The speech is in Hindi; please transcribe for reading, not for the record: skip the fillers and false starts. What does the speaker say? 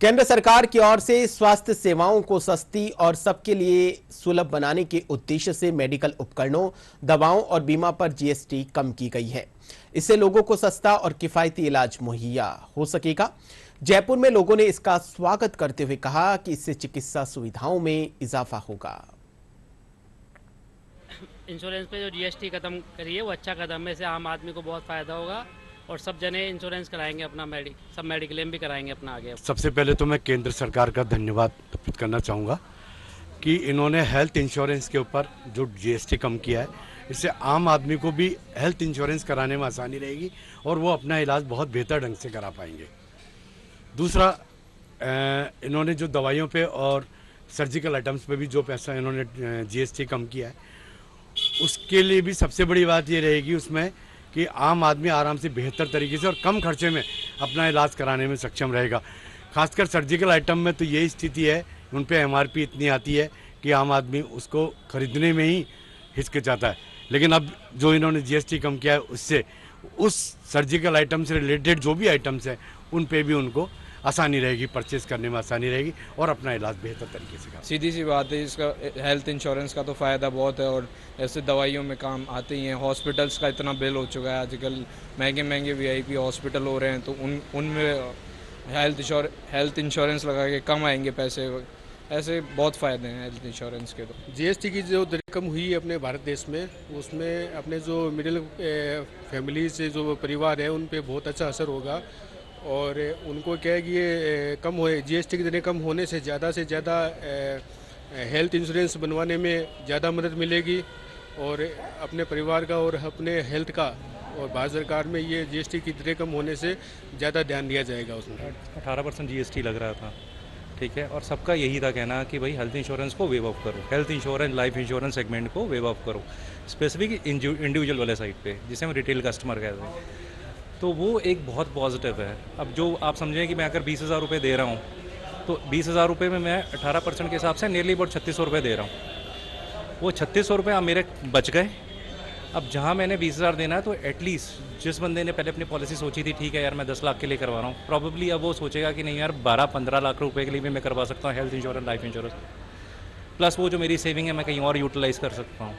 केंद्र सरकार की ओर से स्वास्थ्य सेवाओं को सस्ती और सबके लिए सुलभ बनाने के उद्देश्य से मेडिकल उपकरणों, दवाओं और बीमा पर जीएसटी कम की गई है। इससे लोगों को सस्ता और किफायती इलाज मुहैया हो सकेगा। जयपुर में लोगों ने इसका स्वागत करते हुए कहा कि इससे चिकित्सा सुविधाओं में इजाफा होगा। इंश्योरेंस पे जो जीएसटी खत्म करी है वो अच्छा कदम है। इससे आम आदमी को बहुत फ़ायदा होगा और सब जने इंश्योरेंस कराएंगे अपना, सब मेडिक्लेम भी कराएंगे अपना आगे। सबसे पहले तो मैं केंद्र सरकार का धन्यवाद अर्पित करना चाहूँगा कि इन्होंने हेल्थ इंश्योरेंस के ऊपर जो जीएसटी कम किया है, इससे आम आदमी को भी हेल्थ इंश्योरेंस कराने में आसानी रहेगी और वो अपना इलाज बहुत बेहतर ढंग से करा पाएंगे। दूसरा, इन्होंने जो दवाइयों पे और सर्जिकल आइटम्स पे भी जो पैसा इन्होंने जीएसटी कम किया है, उसके लिए भी सबसे बड़ी बात ये रहेगी उसमें कि आम आदमी आराम से बेहतर तरीके से और कम खर्चे में अपना इलाज कराने में सक्षम रहेगा। खासकर सर्जिकल आइटम में तो यही स्थिति है, उन पे एमआरपी इतनी आती है कि आम आदमी उसको खरीदने में ही हिचकिचाता है। लेकिन अब जो इन्होंने जीएसटी कम किया है, उससे उस सर्जिकल आइटम से रिलेटेड जो भी आइटम्स हैं उन पे भी उनको आसानी रहेगी, परचेस करने में आसानी रहेगी और अपना इलाज बेहतर तरीके से करें। सीधी सी बात है, इसका हेल्थ इंश्योरेंस का तो फ़ायदा बहुत है और ऐसे दवाइयों में काम आते ही हैं। हॉस्पिटल्स का इतना बिल हो चुका है आजकल, महंगे महंगे वीआईपी हॉस्पिटल हो रहे हैं, तो उनमें हेल्थ इंश्योरेंस लगा के कम आएंगे पैसे। ऐसे बहुत फ़ायदे हैं हेल्थ इंश्योरेंस के। तो जीएसटी की जो रकम हुई है अपने भारत देश में, उसमें अपने जो मिडिल फैमिली से जो परिवार है उन पे बहुत अच्छा असर होगा और उनको क्या है कि ये कम हो जीएसटी की दरें कम होने से ज़्यादा हेल्थ इंश्योरेंस बनवाने में ज़्यादा मदद मिलेगी और अपने परिवार का और अपने हेल्थ का, और भारत सरकार में ये जीएसटी की दरें कम होने से ज़्यादा ध्यान दिया जाएगा। उसमें 18% जीएसटी लग रहा था, ठीक है, और सबका यही था कहना कि भाई हेल्थ इंश्योरेंस को वेव ऑफ करो, health insurance life insurance segment को वेव ऑफ करो, स्पेसिफिक इंडिविजुअल वाले साइड पे, जिसे हम रिटेल कस्टमर कहते हैं। तो वो एक बहुत पॉजिटिव है। अब जो आप समझें कि मैं अगर 20,000 रुपये दे रहा हूँ, तो 20,000 रुपये में मैं 18% के हिसाब से नियरली अबाउट 3600 रुपये दे रहा हूँ। वो 3600 रुपये अब मेरे बच गए। अब जहाँ मैंने 20,000 देना है, तो एटलीस्ट जिस बंदे ने पहले अपनी पॉलिसी सोची थी, ठीक है यार मैं 10 लाख के लिए करवा रहा हूँ, प्रॉबेबली अब वो सोचेगा कि नहीं यार 12-15 लाख रुपए के लिए भी मैं करवा सकता हूँ health insurance, life insurance, plus वो जो मेरी सेविंग है मैं कहीं और यूटिलाइज़ कर सकता हूँ।